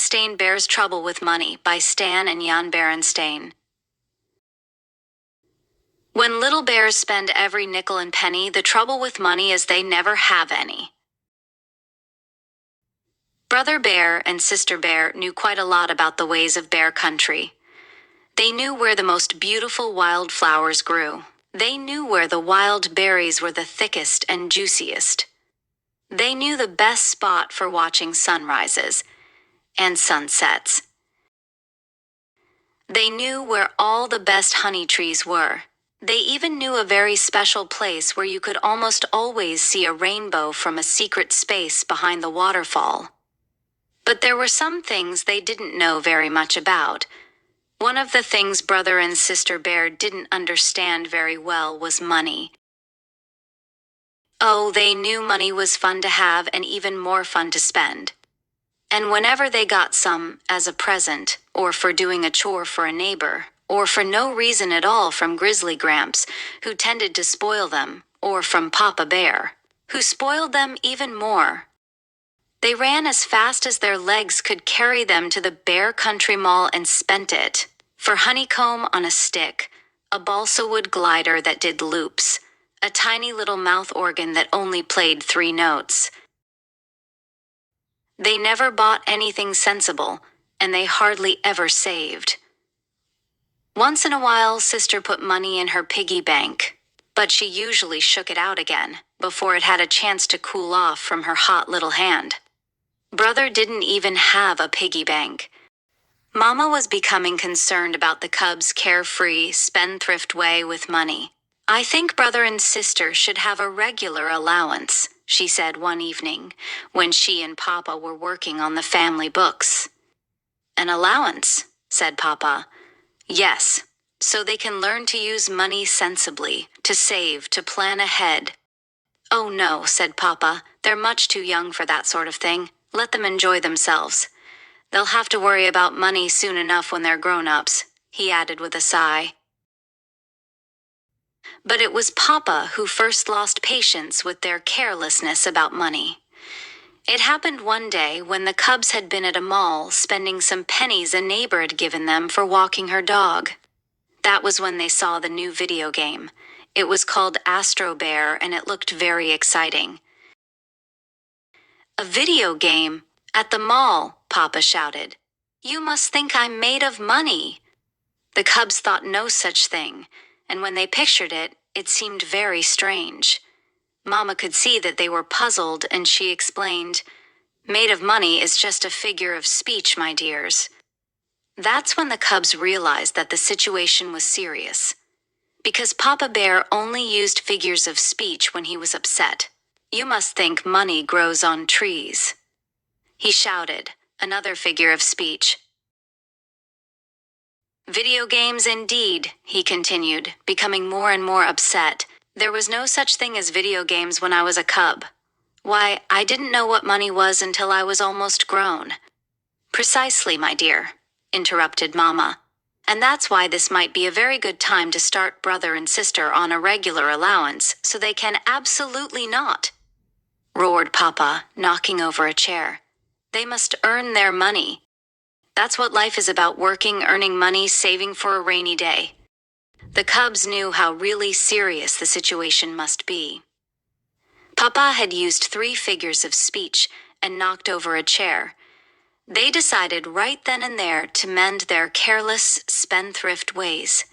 Berenstain Bears Trouble with Money by Stan and Jan Berenstain. When little bears spend every nickel and penny, the trouble with money is they never have any. Brother Bear and Sister Bear knew quite a lot about the ways of bear country. They knew where the most beautiful wild flowers grew. They knew where the wild berries were the thickest and juiciest. They knew the best spot for watching sunrises and sunsets. They knew where all the best honey trees were. They even knew a very special place where you could almost always see a rainbow from a secret space behind the waterfall. But there were some things they didn't know very much about. One of the things Brother and Sister Bear didn't understand very well was money. Oh, they knew money was fun to have and even more fun to spend. And whenever they got some as a present, or for doing a chore for a neighbor, or for no reason at all from Grizzly Gramps, who tended to spoil them, or from Papa Bear, who spoiled them even more, they ran as fast as their legs could carry them to the Bear Country Mall and spent it for honeycomb on a stick, a balsa wood glider that did loops, a tiny little mouth organ that only played 3 notes. They never bought anything sensible, and they hardly ever saved. Once in a while, Sister put money in her piggy bank, but she usually shook it out again before it had a chance to cool off from her hot little hand. Brother didn't even have a piggy bank. Mama was becoming concerned about the cubs' carefree, spendthrift way with money. "I think Brother and Sister should have a regular allowance," she said one evening when she and Papa were working on the family books. "An allowance?" said Papa. "Yes, so they can learn to use money sensibly, to save, to plan ahead." "Oh no," said Papa, "they're much too young for that sort of thing. Let them enjoy themselves. They'll have to worry about money soon enough when they're grown-ups," he added with a sigh. But it was Papa who first lost patience with their carelessness about money. It happened one day when the cubs had been at a mall spending some pennies a neighbor had given them for walking her dog. That was when they saw the new video game. It was called Astro Bear, and it looked very exciting. "A video game? At the mall?" Papa shouted. "You must think I'm made of money." The cubs thought no such thing, and when they pictured it, it seemed very strange. Mama could see that they were puzzled, and she explained, "Made of money is just a figure of speech, my dears." That's when the cubs realized that the situation was serious, because Papa Bear only used figures of speech when he was upset. "You must think money grows on trees." He shouted, another figure of speech. "Video games indeed," he continued, becoming more and more upset. "There was no such thing as video games when I was a cub. Why, I didn't know what money was until I was almost grown." "Precisely, my dear," interrupted Mama. "And that's why this might be a very good time to start Brother and Sister on a regular allowance, so they can absolutely not," roared Papa, knocking over a chair. "They must earn their money. That's what life is about: working, earning money, saving for a rainy day." The cubs knew how really serious the situation must be. Papa had used 3 figures of speech and knocked over a chair. They decided right then and there to mend their careless, spendthrift ways.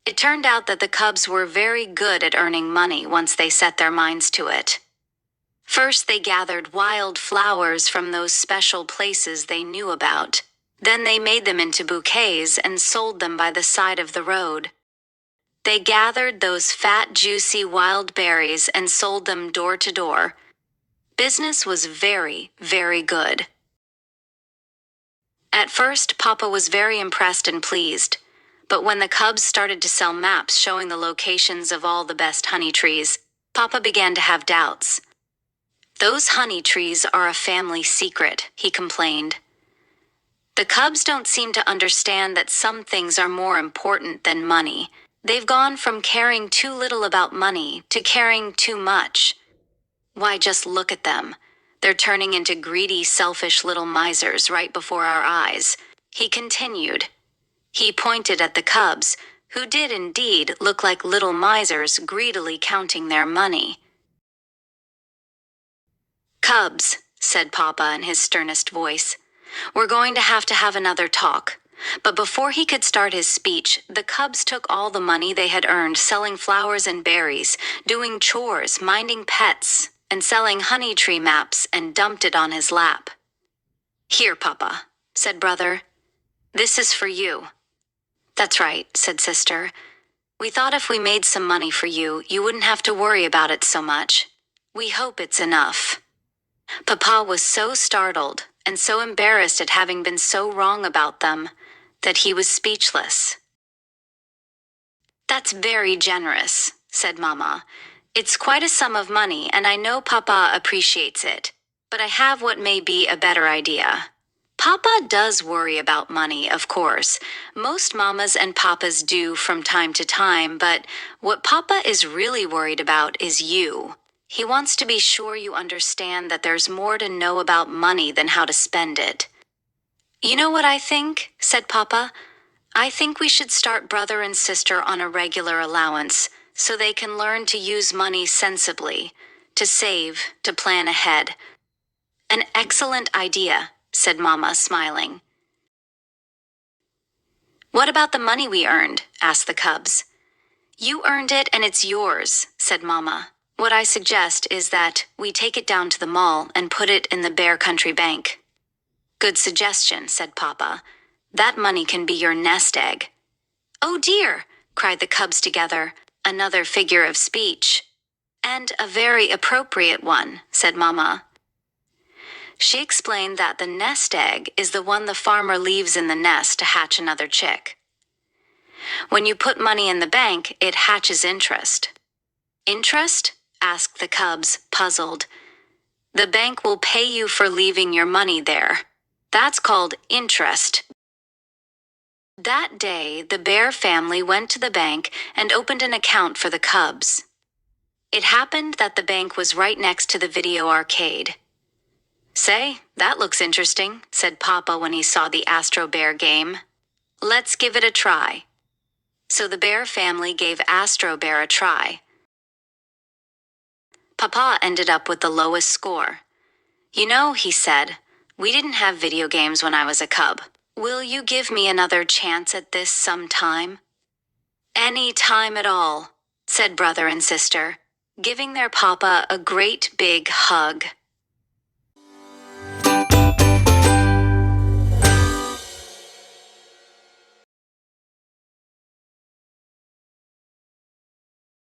It turned out that the cubs were very good at earning money once they set their minds to it. First, they gathered wild flowers from those special places they knew about. Then they made them into bouquets and sold them by the side of the road. They gathered those fat, juicy wild berries and sold them door to door. Business was very, very good. At first, Papa was very impressed and pleased. But when the cubs started to sell maps showing the locations of all the best honey trees, Papa began to have doubts. "Those honey trees are a family secret," he complained. "The cubs don't seem to understand that some things are more important than money. They've gone from caring too little about money to caring too much. Why, just look at them. They're turning into greedy, selfish little misers right before our eyes," he continued. He pointed at the cubs, who did indeed look like little misers greedily counting their money. "Cubs," said Papa in his sternest voice, "we're going to have another talk." But before he could start his speech, the cubs took all the money they had earned selling flowers and berries, doing chores, minding pets, and selling honey tree maps and dumped it on his lap. "Here, Papa," said Brother. "This is for you." "That's right," said Sister. "We thought if we made some money for you, you wouldn't have to worry about it so much. We hope it's enough." Papa was so startled and so embarrassed at having been so wrong about them that he was speechless. "That's very generous," said Mama. "It's quite a sum of money, and I know Papa appreciates it. But I have what may be a better idea. Papa does worry about money, of course. Most mamas and papas do from time to time, but what Papa is really worried about is you. He wants to be sure you understand that there's more to know about money than how to spend it." "You know what I think?" said Papa. "I think we should start Brother and Sister on a regular allowance, so they can learn to use money sensibly, to save, to plan ahead." "An excellent idea," said Mama, smiling. "What about the money we earned?" asked the cubs. "You earned it and it's yours," said Mama. "What I suggest is that we take it down to the mall and put it in the Bear Country Bank." "Good suggestion," said Papa. "That money can be your nest egg." "Oh dear," cried the cubs together, another figure of speech. "And a very appropriate one," said Mama. She explained that the nest egg is the one the farmer leaves in the nest to hatch another chick. When you put money in the bank, it hatches interest. "Interest?" asked the cubs, puzzled. "The bank will pay you for leaving your money there. That's called interest." That day, the Bear family went to the bank and opened an account for the cubs. It happened that the bank was right next to the video arcade. "Say, that looks interesting," said Papa when he saw the Astro Bear game. "Let's give it a try." So the Bear family gave Astro Bear a try. Papa ended up with the lowest score. "You know," he said, "we didn't have video games when I was a cub. Will you give me another chance at this sometime?" "Any time at all," said Brother and Sister, giving their Papa a great big hug.